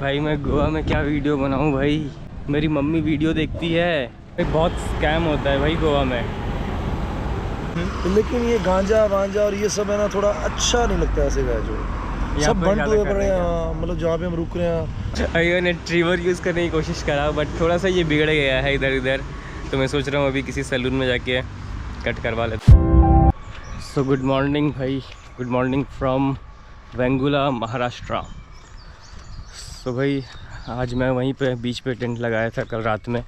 भाई मैं गोवा में क्या वीडियो बनाऊं भाई, मेरी मम्मी वीडियो देखती है भाई। बहुत स्कैम होता है भाई गोवा में। लेकिन ये गांजा वांजा और ये सब है ना, थोड़ा अच्छा नहीं लगता ऐसे का जो सब बंद हुए पड़े हैं। मतलब जहाँ पे हम रुक रहे हैं, अयो ने ट्रिवर यूज़ करने की कोशिश करा बट थोड़ा सा ये बिगड़ गया है इधर उधर, तो मैं सोच रहा हूँ अभी किसी सैलून में जाके कट करवा लेता हूँ। सो गुड मॉर्निंग भाई, गुड मॉर्निंग फ्रॉम वेंगुला महाराष्ट्र। तो भाई आज मैं वहीं पे बीच पे टेंट लगाया था कल रात में,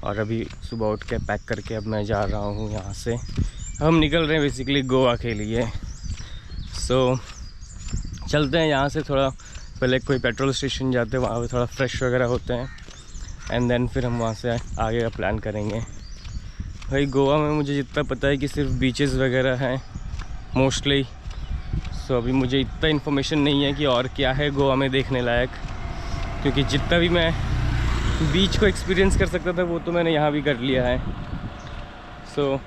और अभी सुबह उठ के पैक करके अब मैं जा रहा हूँ यहाँ से। हम निकल रहे हैं बेसिकली गोवा के लिए। सो चलते हैं यहाँ से, थोड़ा पहले कोई पेट्रोल स्टेशन जाते हैं, वहाँ पे थोड़ा फ्रेश वगैरह होते हैं, एंड देन फिर हम वहाँ से आगे का प्लान करेंगे। भाई गोवा में मुझे जितना पता है कि सिर्फ बीचेस वगैरह हैं मोस्टली। सो अभी मुझे इतना इन्फॉर्मेशन नहीं है कि और क्या है गोवा में देखने लायक, क्योंकि जितना भी मैं बीच को एक्सपीरियंस कर सकता था वो तो मैंने यहाँ भी कर लिया है। सो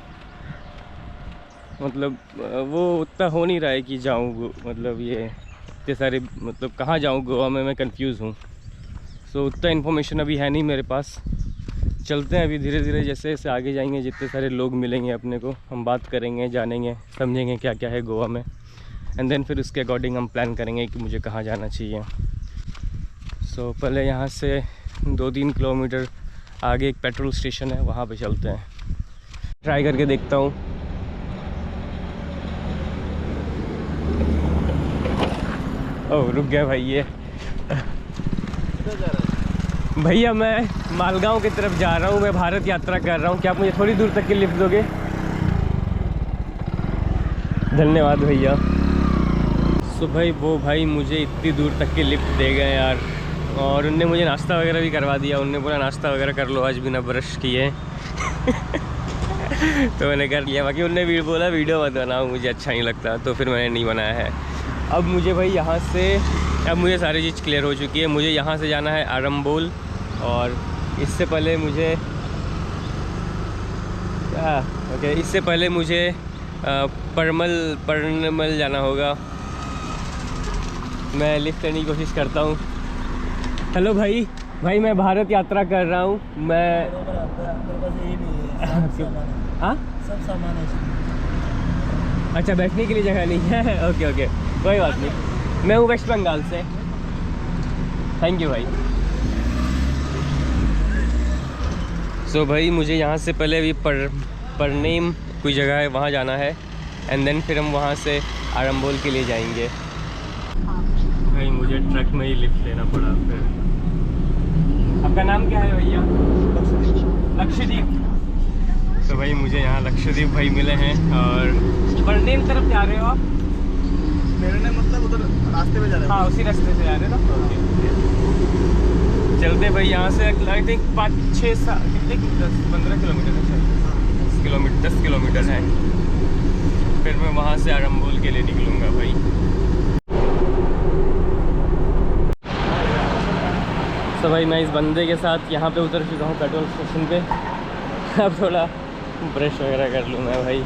मतलब वो उतना हो नहीं रहा है कि जाऊँ, मतलब ये इतने सारे, मतलब कहाँ जाऊँ गोवा में, मैं कंफ्यूज हूँ। सो उतना इन्फॉर्मेशन अभी है नहीं मेरे पास। चलते हैं अभी धीरे धीरे, जैसे जैसे आगे जाएंगे जितने सारे लोग मिलेंगे अपने को, हम बात करेंगे, जानेंगे, समझेंगे क्या क्या है गोवा में, एंड देन फिर उसके अकॉर्डिंग हम प्लान करेंगे कि मुझे कहाँ जाना चाहिए। सो पहले यहाँ से 2-3 किलोमीटर आगे एक पेट्रोल स्टेशन है, वहाँ पे चलते हैं, ट्राई करके देखता हूँ। ओह रुक गया भाई ये। भैया मैं मालगांव की तरफ जा रहा हूँ, मैं भारत यात्रा कर रहा हूँ, क्या आप मुझे थोड़ी दूर तक की लिफ्ट दोगे? धन्यवाद भैया। सो भाई वो भाई मुझे इतनी दूर तक की लिफ्ट दे गए यार, और उनने मुझे नाश्ता वगैरह भी करवा दिया। उनने बोला नाश्ता वगैरह कर लो आज बिना ब्रश किए। तो मैंने कर लिया। बाकी उनने भी बोला वीडियो मत बनाओ, मुझे अच्छा नहीं लगता, तो फिर मैंने नहीं बनाया है। अब मुझे भाई यहाँ से, अब मुझे सारी चीज़ क्लियर हो चुकी है। मुझे यहाँ से जाना है आरंबोल, और इससे पहले मुझे इससे पहले मुझे परनमल जाना होगा। मैं लिफ्ट लेने की कोशिश करता हूँ। हेलो भाई, भाई मैं भारत यात्रा कर रहा हूँ। मैं हाँ सब सामान है। अच्छा, बैठने के लिए जगह नहीं है। ओके ओके, कोई बात नहीं। मैं हूँ वेस्ट बंगाल से। थैंक यू भाई। सो भाई मुझे यहाँ से पहले अभी परनेम कोई जगह है वहाँ जाना है, एंड देन फिर हम वहाँ से आरंबोल के लिए जाएंगे। भाई मुझे ट्रक में ही लिफ्ट लेना पड़ा। फिर आपका नाम क्या है भैया? लक्षद्वीप। तो भाई मुझे यहाँ लक्षद्वीप भाई मिले हैं। और परनेम तरफ जा रहे हो आप? मेरे ने मतलब उधर रास्ते में जा रहे हैं। हाँ उसी रास्ते से जा रहे हो ना? चलते भाई यहाँ से आई थिंक 5-6 कितने 10-15 किलोमीटर है, 10 किलोमीटर है। फिर मैं वहाँ से आरंबोल के लिए निकलूँगा भाई। तो भाई मैं इस बंदे के साथ यहाँ पे उतर चुका हूँ पेट्रोल स्टेशन पे। अब थोड़ा ब्रश वगैरह कर लूँ मैं भाई।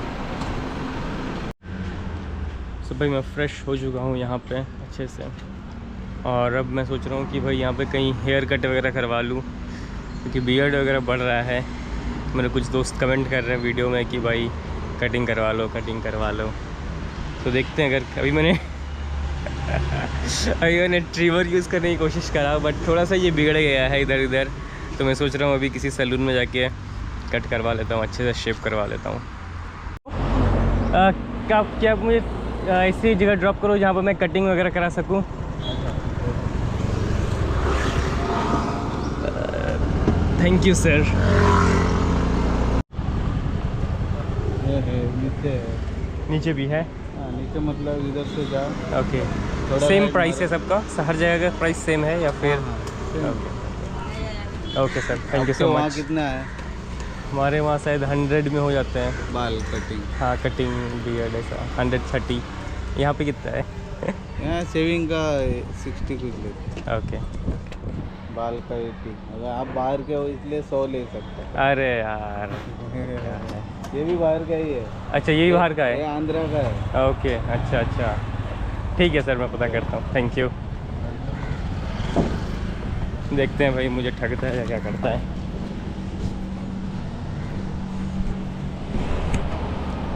तो भाई मैं फ़्रेश हो चुका हूँ यहाँ पे अच्छे से, और अब मैं सोच रहा हूँ कि भाई यहाँ पे कहीं हेयर कट वगैरह करवा लूँ, क्योंकि बियर्ड वगैरह बढ़ रहा है। मेरे कुछ दोस्त कमेंट कर रहे हैं वीडियो में कि भाई कटिंग करवा लो, कटिंग करवा लो। तो देखते हैं। अगर अभी मैंने ट्रिवर यूज़ करने की कोशिश करा बट थोड़ा सा ये बिगड़ गया है इधर उधर, तो मैं सोच रहा हूँ अभी किसी सैलून में जाके कट करवा लेता हूँ, अच्छे से शेप करवा लेता हूँ। क्या आप मुझे ऐसी जगह ड्रॉप करो जहाँ पर मैं कटिंग वगैरह करा सकूँ? Thank you sir. नीचे भी है? हाँ नीचे मतलब इधर से जाओ। ओके, सेम प्राइस है सबका? हर जगह का प्राइस सेम है या फिर? Okay sir, thank you so much. वहाँ कितना है? हमारे वहाँ शायद 100 में हो जाते हैं बाल कटिंग। हाँ कटिंग बियर्ड ऐसा 130। यहाँ पे कितना है? यहाँ शेविंग का 60 कुछ लेते हैं। ओके, बाल का 80। अगर आप बाहर के हो इसलिए 100 ले सकते हैं। अरे यार ये भी बाहर का ही है। अच्छा ये भी बाहर का ये है? आंध्रा का है। ओके अच्छा, ठीक है सर, मैं पता करता हूँ। Thank you. देखते हैं भाई मुझे ठगता है या क्या करता है।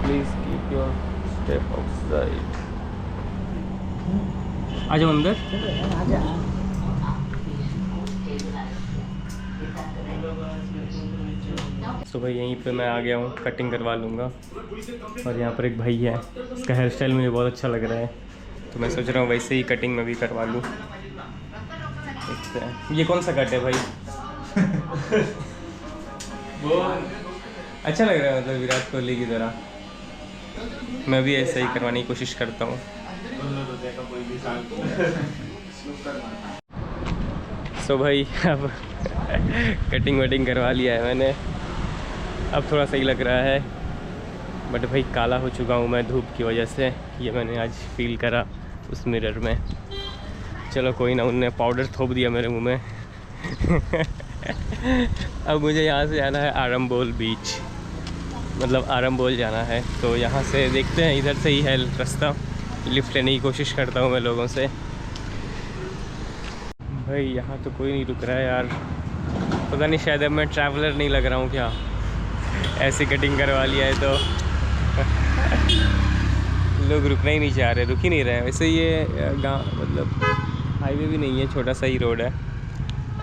Please keep your step outside. आ जाओ अंदर। तो भाई यहीं पे मैं आ गया हूँ, कटिंग करवा लूँगा। और यहाँ पर एक भाई है, इसका हेयर स्टाइल मुझे बहुत अच्छा लग रहा है, तो मैं सोच रहा हूँ वैसे ही कटिंग में भी करवा लूँ। देखते हैं ये कौन सा कट है भाई। वो अच्छा लग रहा है, मतलब विराट कोहली की तरह। मैं भी ऐसा ही करवाने की कोशिश करता हूँ। सो भाई अब कटिंग वटिंग करवा लिया है मैंने, अब थोड़ा सही लग रहा है। बट भाई काला हो चुका हूँ मैं धूप की वजह से, ये मैंने आज फील करा उस मिरर में। चलो कोई ना, उनने पाउडर थोप दिया मेरे मुंह में। अब मुझे यहाँ से जाना है आरंबोल बीच, मतलब आरंबोल जाना है। तो यहाँ से देखते हैं, इधर से ही है रास्ता। लिफ्ट लेने की कोशिश करता हूँ मैं लोगों से। भाई यहाँ तो कोई नहीं रुक रहा है यार, पता नहीं शायद अब मैं ट्रैवलर नहीं लग रहा हूँ क्या, ऐसी कटिंग करवा लिया है तो। लोग रुकना ही नहीं चाह रहे, रुक ही नहीं रहे। वैसे ये गाँव मतलब हाईवे भी नहीं है, छोटा सा ही रोड है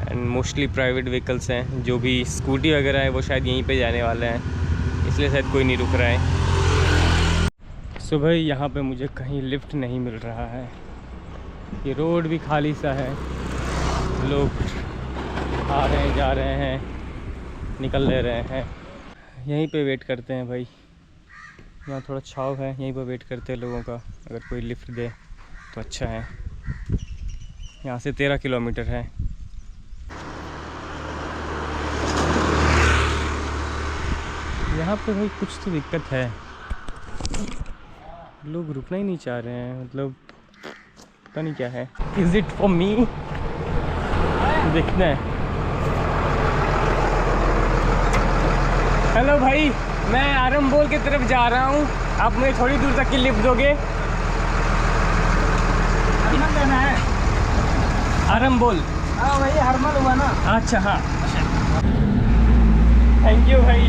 एंड मोस्टली प्राइवेट व्हीकल्स हैं। जो भी स्कूटी वगैरह है वो शायद यहीं पे जाने वाले हैं, इसलिए शायद कोई नहीं रुक रहा है। सो भाई यहाँ पे मुझे कहीं लिफ्ट नहीं मिल रहा है, ये रोड भी खाली सा है, लोग आ रहे हैं जा रहे हैं, निकल ले रहे हैं। यहीं पे वेट करते हैं भाई, यहाँ थोड़ा छाव है, यहीं पर वेट करते हैं लोगों का, अगर कोई लिफ्ट दे तो अच्छा है। यहाँ से 13 किलोमीटर है। यहाँ पे भाई कुछ तो दिक्कत है, लोग रुकना ही नहीं चाह रहे हैं, मतलब पता नहीं क्या है। Is it for me? देखते हैं। हेलो भाई, मैं आरंबोल की तरफ जा रहा हूँ, आप मुझे थोड़ी दूर तक की लिफ्ट दोगे? हरमल जाना है। आरंबोल? हाँ वही हरमल हुआ ना। अच्छा हाँ, थैंक यू भाई।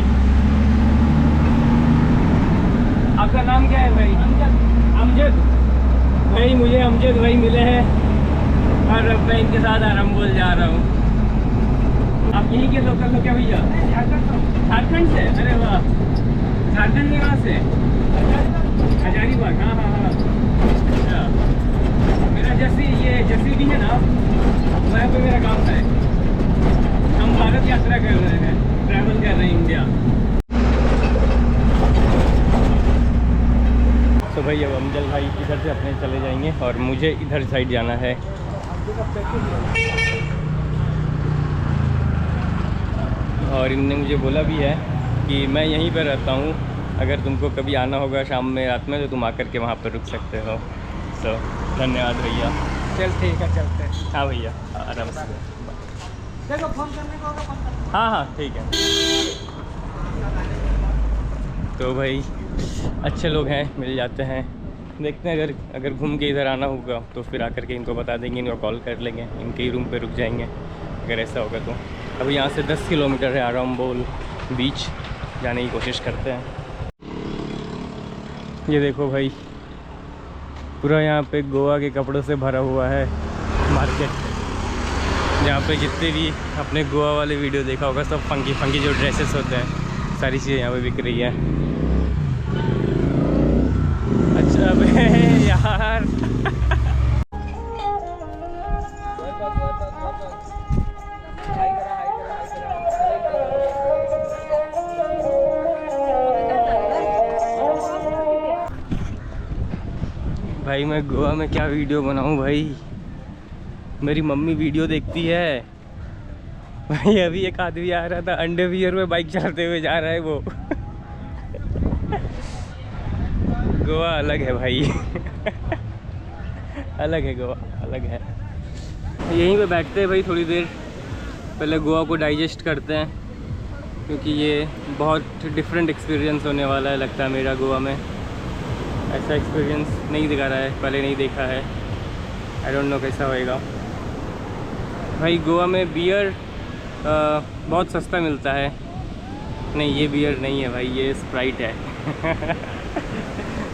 आपका नाम क्या है भाई? अमजद। भाई मुझे अमजद भाई मिले हैं और अब मैं इनके साथ आरंबोल जा रहा हूँ। आप यहीं के लोकल हो क्या भैया? झारखंड से? अरे वाह, झारखंड में कहाँ से? हजारीबाग। हाँ हाँ हाँ, अच्छा। मेरा जसी भी है ना, वहाँ पे मेरा काम है। हम भारत यात्रा कर रहे हैं, ट्रैवल कर रहे हैं इंडिया। तो भाई अब अमजद भाई इधर से अपने चले जाएंगे और मुझे इधर साइड जाना है। और इनने मुझे बोला भी है कि मैं यहीं पर रहता हूँ, अगर तुमको कभी आना होगा शाम में रात में तो तुम आकर के वहाँ पर रुक सकते हो। तो धन्यवाद भैया। चल ठीक है, चलते हैं। हाँ भैया, आराम से। देखो फोन करने को होगा। हाँ हाँ ठीक है। तो भाई अच्छे लोग हैं, मिल जाते हैं। देखते हैं अगर घूम के इधर आना होगा तो फिर आकर के इनको बता देंगे, इनको कॉल कर लेंगे, इनके ही रूम पे रुक जाएंगे अगर ऐसा होगा तो। अभी यहाँ से 10 किलोमीटर है आरंबोल बीच, जाने की कोशिश करते हैं। ये देखो भाई, पूरा यहाँ पे गोवा के कपड़ों से भरा हुआ है मार्केट, जहाँ पे जितने भी अपने गोवा वाले वीडियो देखा होगा, सब फंकी जो ड्रेसेस होते हैं, सारी चीज़ें यहाँ पे बिक रही है। अच्छा बे यार। भाई मैं गोवा में क्या वीडियो बनाऊं भाई, मेरी मम्मी वीडियो देखती है। भाई अभी एक आदमी आ रहा था अंडरवियर में बाइक चलाते हुए जा रहा है वो। गोवा अलग है भाई। अलग है गोवा, अलग है। यहीं पे बैठते हैं भाई थोड़ी देर, पहले गोवा को डाइजेस्ट करते हैं, क्योंकि ये बहुत डिफरेंट एक्सपीरियंस होने वाला है लगता है मेरा गोवा में। ऐसा एक्सपीरियंस नहीं दिखा रहा है, पहले नहीं देखा है, आई डोंट नो कैसा होएगा। भाई गोवा में बियर बहुत सस्ता मिलता है। नहीं ये बियर नहीं है भाई, ये स्प्राइट है।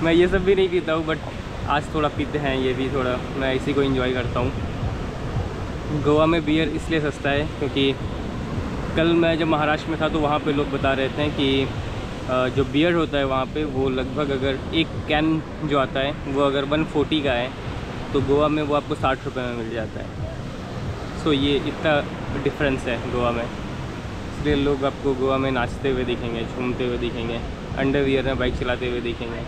मैं ये सब भी नहीं पीता हूँ, बट आज थोड़ा पीते हैं ये भी, थोड़ा मैं इसी को एंजॉय करता हूँ। गोवा में बियर इसलिए सस्ता है क्योंकि कल मैं जब महाराष्ट्र में था तो वहाँ पे लोग बता रहे थे कि जो बियर होता है वहाँ पे वो लगभग अगर एक कैन जो आता है वो अगर 140 का है तो गोवा में वो आपको 60 रुपये में मिल जाता है। सो ये इतना डिफरेंस है गोवा में, इसलिए लोग आपको गोवा में नाचते हुए दिखेंगे, झूमते हुए दिखेंगे, अंडरवियर में बाइक चलाते हुए दिखेंगे।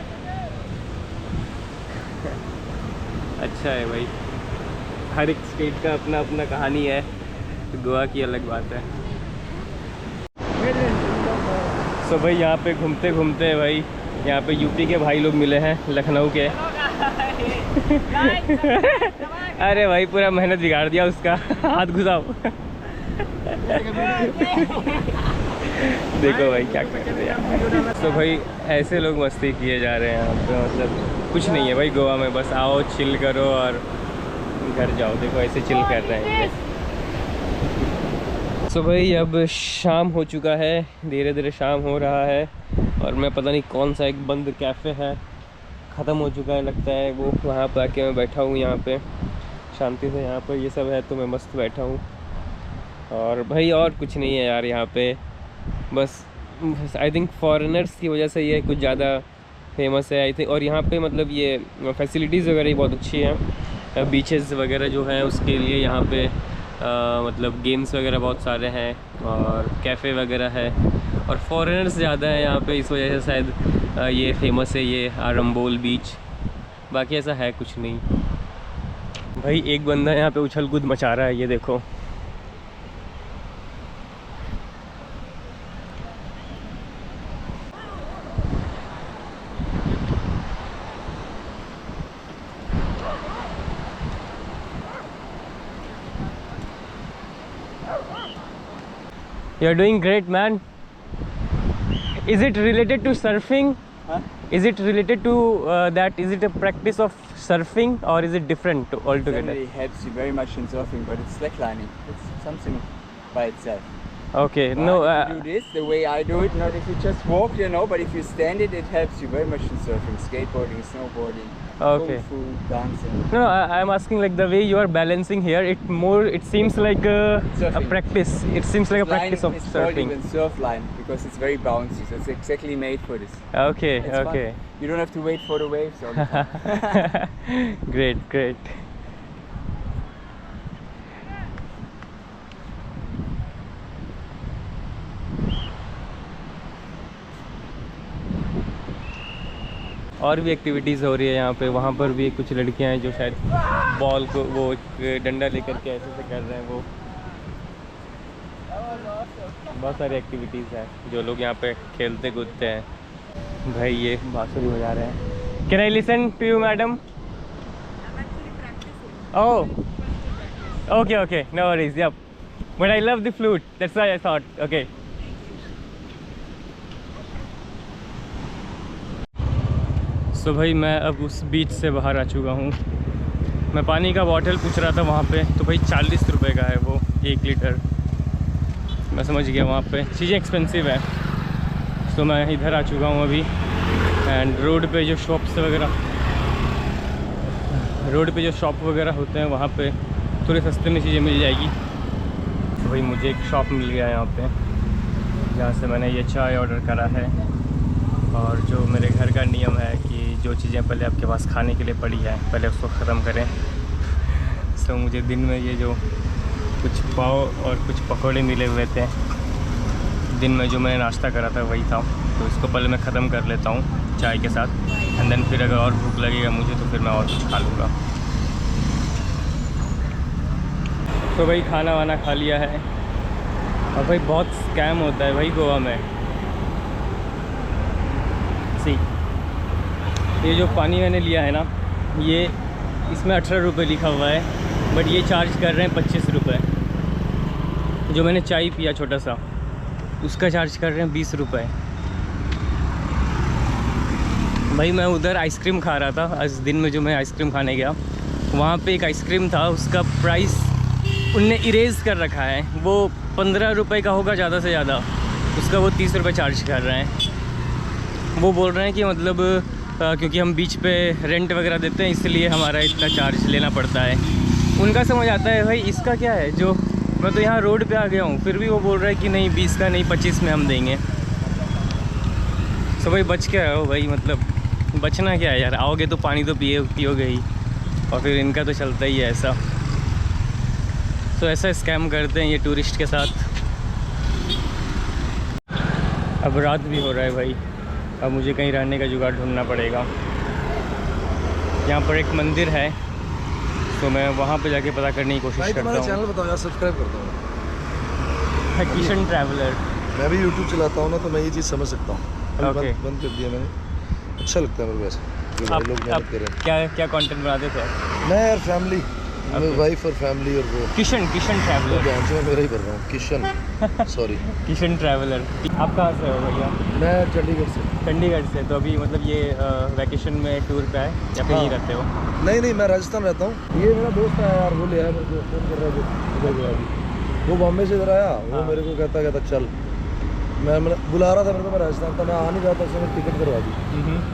अच्छा है भाई, हर एक स्टेट का अपना अपना कहानी है, तो गोवा की अलग बात है। तो भाई यहाँ पे घूमते घूमते भाई यहाँ पे यूपी के भाई लोग मिले हैं, लखनऊ के। अरे भाई पूरा मेहनत बिगाड़ दिया उसका, हाथ घुसाओ। देखो भाई क्या कर रहे हैं। तो भाई ऐसे लोग मस्ती किए जा रहे हैं यहाँ पे, मतलब कुछ नहीं है भाई गोवा में, बस आओ चिल करो और घर जाओ। देखो ऐसे चिल कर रहे हैं। तो भाई अब शाम हो चुका है, धीरे धीरे शाम हो रहा है, और मैं पता नहीं कौन सा एक बंद कैफ़े है, ख़त्म हो चुका है लगता है वो, वहाँ पर आके मैं बैठा हूँ यहाँ पे शांति से। यहाँ पर ये सब है तो मैं मस्त बैठा हूँ। और भाई और कुछ नहीं है यार यहाँ पे, बस आई थिंक फॉरेनर्स की वजह से ये कुछ ज़्यादा फेमस है आई थिंक। और यहाँ पे मतलब ये फैसिलिटीज़ वगैरह ही बहुत अच्छी हैं, बीचेस वगैरह जो हैं उसके लिए यहाँ पे मतलब गेम्स वगैरह बहुत सारे हैं, और कैफ़े वगैरह है, और फॉरेनर्स ज़्यादा है यहाँ पे, इस वजह से शायद ये फेमस है ये आरंबोल बीच। बाकी ऐसा है कुछ नहीं। भाई एक बंदा यहाँ पे उछल कूद मचा रहा है, ये देखो। You're doing great, man. Is it related to surfing? Huh? Is it related to that? Is it a practice of surfing, or is it different altogether? Generally helps you very much in surfing, but it's slacklining. It's something by itself. Okay, But no. if you do this the way I do it, not if you just walk, you know, but if you stand it, it helps you very much in surfing, skateboarding, snowboarding, Okay. kung fu, dancing. No, I'm asking like the way you are balancing here. It seems like a Surfing. practice. It seems like a Line practice of is called surfing. even surf line because it's very bouncy, so it's exactly made for this. Okay, It's fun. okay. You don't have to wait for the waves all the time. Great, great. और भी activities हो रही है यहाँ पे। वहाँ पर भी कुछ लड़कियाँ हैं जो शायद बॉल को वो डंडा लेकर के ऐसे से कर रहे हैं। वो बहुत सारी एक्टिविटीज़ हैं जो लोग यहाँ पे खेलते कूदते हैं। भाई ये बांसुरी बजा रहे हैं। Can I listen to you madam? Oh okay okay, no worries, yup, but I love the flute, that's why I thought okay. So भाई मैं अब उस बीच से बाहर आ चुका हूँ। मैं पानी का बॉटल पूछ रहा था वहाँ पे, तो भाई 40 रुपये का है वो 1 लीटर। मैं समझ गया वहाँ पे चीज़ें एक्सपेंसिव है। सो मैं इधर आ चुका हूँ अभी, एंड रोड पे जो शॉप वगैरह होते हैं वहाँ पे थोड़े सस्ते में चीज़ें मिल जाएगी। तो भाई मुझे एक शॉप मिल गया यहाँ पे, जहाँ से मैंने ये चाय ऑर्डर करा है। और जो मेरे घर का नियम है कि जो चीज़ें पहले आपके पास खाने के लिए पड़ी है पहले उसको ख़त्म करें। सो मुझे दिन में ये जो कुछ पाव और कुछ पकौड़े मिले हुए थे, दिन में जो मैंने नाश्ता करा था वही था, तो इसको पहले मैं ख़त्म कर लेता हूँ चाय के साथ, एंड देन फिर अगर और भूख लगेगा मुझे तो फिर मैं और कुछ खा लूँगा। तो भाई खाना वाना खा लिया है। और भाई बहुत स्कैम होता है भाई गोवा में। सी ये जो पानी मैंने लिया है ना, ये इसमें 18 रुपये लिखा हुआ है, बट ये चार्ज कर रहे हैं 25 रुपये। जो मैंने चाय पिया छोटा सा, उसका चार्ज कर रहे हैं 20 रुपये। भाई मैं उधर आइसक्रीम खा रहा था आज दिन में, जो मैं आइसक्रीम खाने गया वहाँ पे एक आइसक्रीम था, उसका प्राइस उनने इरेज कर रखा है। वो 15 रुपये का होगा ज़्यादा से ज़्यादा, उसका वो 30 रुपये चार्ज कर रहे हैं। वो बोल रहे हैं कि मतलब क्योंकि हम बीच पे रेंट वगैरह देते हैं इसलिए हमारा इतना चार्ज लेना पड़ता है। उनका समझ आता है भाई इसका क्या है, जो मैं तो यहाँ रोड पे आ गया हूँ फिर भी वो बोल रहा है कि नहीं 20 का नहीं 25 में हम देंगे। सो भाई बच के रहो भाई, मतलब बचना क्या है यार, आओगे तो पानी तो पियोगे ही, और फिर इनका तो चलता ही है ऐसा। तो ऐसा स्कैम करते हैं ये टूरिस्ट के साथ। अब रात भी हो रहा है भाई, अब मुझे कहीं रहने का जुगाड़ ढूंढना पड़ेगा। यहाँ पर एक मंदिर है तो मैं वहाँ पे जाके पता करने की कोशिश करता हूँ। चैनल बताओ यार, सब्सक्राइब करता हूँ। किशन ट्रैवलर। मैं भी यूट्यूब चलाता हूँ ना, तो मैं ये चीज़ समझ सकता हूँ। ओके। बंद कर दिया मैंने, अच्छा लगता है मेरे को ऐसे जो आप लोग मेहनत कर रहे हैं। क्या कंटेंट बनाते थे? मैं यार फैमिली, वाइफ और फैमिली और वो किशन ट्रैवलर। ध्यान से मैं मेरा ही कर रहा हूँ, किशन सॉरी किशन ट्रैवलर। आप कहाँ से हो भैया? मैं चंडीगढ़ से। चंडीगढ़ से। तो अभी मतलब ये वैकेशन में टूर पे आए या फिर यहीं रहते हो? नहीं, मैं राजस्थान रहता हूँ। ये मेरा दोस्त है यार, वो ले आया मेरे को, फोन कर रहा है इधर गया अभी। वो बॉम्बे से इधर आया, वो मेरे को कहता चल, मैं बुला रहा था मेरे को, मैं राजस्थान था, मैं आ नहीं रहा था, उसने टिकट करवा दी,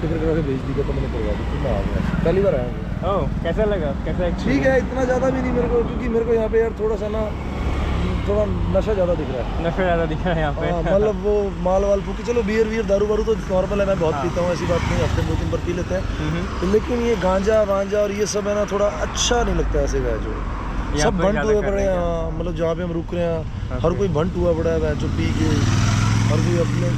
टिकट करवा के भेज दी, तो मैंने करवा दी, तो मैं आ गया। पहली बार आया हूँ। ओह कैसा लगा? कैसा? ठीक है, इतना ज़्यादा भी नहीं मेरे को, क्योंकि मेरे को यहाँ पे यार थोड़ा सा ना थोड़ा नशा ज़्यादा दिख रहा है। नशा ज़्यादा दिख रहा है यहाँ पे? हाँ, मतलब वो माल वाल फूकी, चलो बियर दारू तो नॉर्मल है, मैं बहुत पीता हूँ, ऐसी बात नहीं, हफ्ते में 2-3 बार पी लेते हैं। लेकिन ये गांजा वांजा और ये सब है ना, थोड़ा अच्छा नहीं लगता ऐसे का जो सब भंट हुए पड़े हैं। हाँ, मतलब जहाँ पे हम रुक रहे हैं हर कोई भंट हुआ पड़ा है जो पी के, हर कोई अपने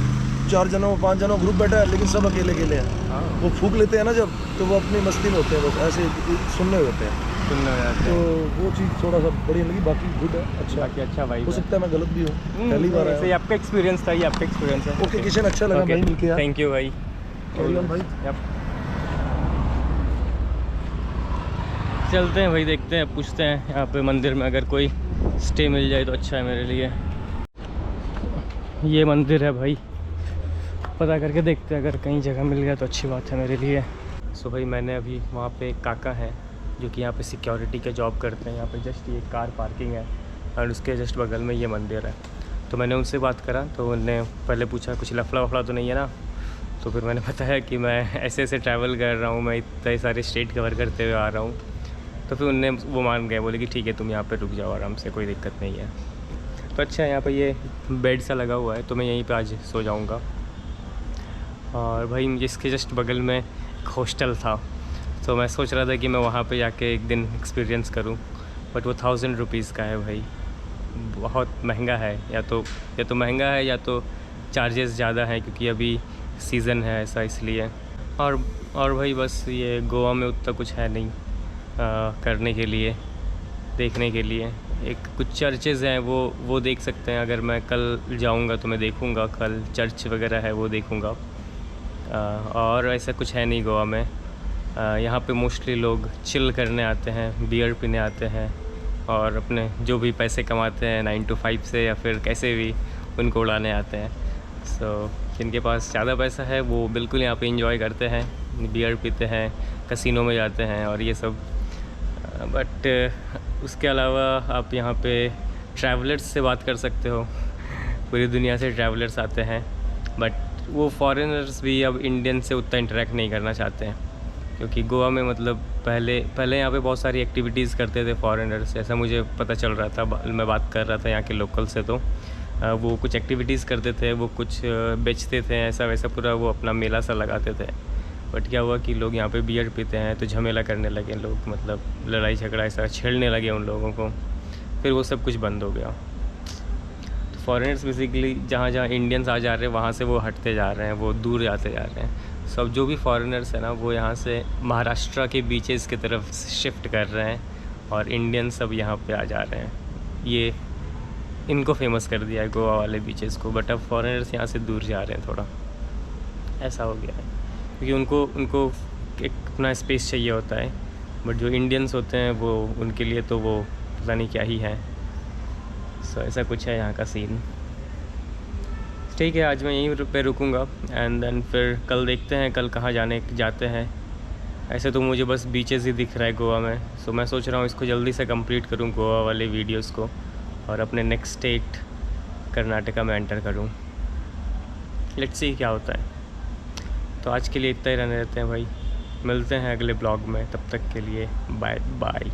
4 जनों 5 जनों ग्रुप बैठा है, लेकिन सब अकेले हैं। वो फूक लेते हैं ना जब, तो वो अपनी मस्ती में होते हैं, बस ऐसे सुनने होते हैं, तो वो चीज़ थोड़ा सा बढ़िया लगी। बाकी गुड है, अच्छा। बाकी अच्छा भाई, हो सकता है मैं गलत भी हूँ, पहली बार है। ये आपका एक्सपीरियंस था, ये आपका एक्सपीरियंस है। ओके किशन, अच्छा लगा भाई मिलके यार। थैंक यू भाई। भाई चलते हैं भाई, देखते हैं, पूछते हैं यहाँ पे मंदिर में अगर कोई स्टे मिल जाए तो अच्छा है मेरे लिए। ये मंदिर है भाई, पता करके देखते हैं, अगर कहीं जगह मिल गया तो अच्छी बात है मेरे लिए। सो भाई मैंने अभी वहाँ पे एक काका हैं जो कि यहाँ पे सिक्योरिटी का जॉब करते हैं। यहाँ पे जस्ट ये कार पार्किंग है और उसके जस्ट बगल में ये मंदिर है। तो मैंने उनसे बात करा, तो उन्होंने पहले पूछा कुछ लफड़ा वफड़ा तो नहीं है ना। तो फिर मैंने बताया कि मैं ऐसे ट्रैवल कर रहा हूँ, मैं इतने सारे स्टेट कवर करते हुए आ रहा हूँ। तो फिर उनने वो मान गए, बोले कि ठीक है तुम यहाँ पे रुक जाओ आराम से, कोई दिक्कत नहीं है। तो अच्छा है, यहाँ पे ये बेड सा लगा हुआ है, तो मैं यहीं पे आज सो जाऊँगा। और भाई इसके जस्ट बगल में एक हॉस्टल था, तो मैं सोच रहा था कि मैं वहाँ पे जाके एक दिन एक्सपीरियंस करूँ, बट वो 1000 रुपीज़ का है भाई, बहुत महंगा है। या तो महंगा है या तो चार्जेस ज़्यादा हैं, क्योंकि अभी सीज़न है ऐसा, इसलिए। और भाई बस ये गोवा में उतना कुछ है नहीं करने के लिए, देखने के लिए। एक कुछ चर्चेज़ हैं वो देख सकते हैं, अगर मैं कल जाऊंगा तो मैं देखूंगा, कल चर्च वगैरह है वो देखूंगा। और ऐसा कुछ है नहीं गोवा में। यहाँ पे मोस्टली लोग चिल करने आते हैं, बियर पीने आते हैं, और अपने जो भी पैसे कमाते हैं 9 to 5 से या फिर कैसे भी, उनको उड़ाने आते हैं। सो जिनके पास ज़्यादा पैसा है वो बिल्कुल यहाँ पे एंजॉय करते हैं, बियर पीते हैं, कसिनो में जाते हैं और ये सब। बट उसके अलावा आप यहाँ पे ट्रैवलर्स से बात कर सकते हो, पूरी दुनिया से ट्रैवलर्स आते हैं। बट वो फॉरेनर्स भी अब इंडियन से उतना इंटरेक्ट नहीं करना चाहते हैं, क्योंकि गोवा में मतलब पहले यहाँ पे बहुत सारी एक्टिविटीज़ करते थे फॉरेनर्स, ऐसा मुझे पता चल रहा था। मैं बात कर रहा था यहाँ के लोकल से, तो वो कुछ एक्टिविटीज़ करते थे, वो कुछ बेचते थे, ऐसा वैसा पूरा वो अपना मेला सा लगाते थे। बट क्या हुआ कि लोग यहाँ पे बियर पीते हैं तो झमेला करने लगे लोग, मतलब लड़ाई झगड़ा ऐसा छेड़ने लगे उन लोगों को, फिर वो सब कुछ बंद हो गया। तो फॉरेनर्स बेसिकली जहाँ इंडियंस आ जा रहे हैं वहाँ से वो हटते जा रहे हैं, वो दूर जाते जा रहे हैं। सब जो भी फॉरेनर्स हैं ना, वो यहाँ से महाराष्ट्र के बीचेस की तरफ शिफ्ट कर रहे हैं, और इंडियन सब यहाँ पे आ जा रहे हैं। ये इनको फेमस कर दिया है गोवा वाले बीचेस को, बट अब फॉरेनर्स यहाँ से दूर जा रहे हैं, थोड़ा ऐसा हो गया है, क्योंकि उनको एक अपना स्पेस चाहिए होता है। बट जो इंडियंस होते हैं वो, उनके लिए तो वो पता नहीं क्या ही है। सो ऐसा कुछ है यहाँ का सीन। ठीक है, आज मैं यहीं पे रुकूँगा, एंड देन फिर कल देखते हैं कल कहाँ जाते हैं। ऐसे तो मुझे बस बीचेस ही दिख रहा है गोवा में, सो मैं सोच रहा हूँ इसको जल्दी से कंप्लीट करूँ गोवा वाले वीडियोस को और अपने नेक्स्ट स्टेट कर्नाटका में एंटर करूँ। लेट्स सी क्या होता है। तो आज के लिए इतना ही रहने देते हैं भाई, मिलते हैं अगले ब्लॉग में, तब तक के लिए बाय बाय।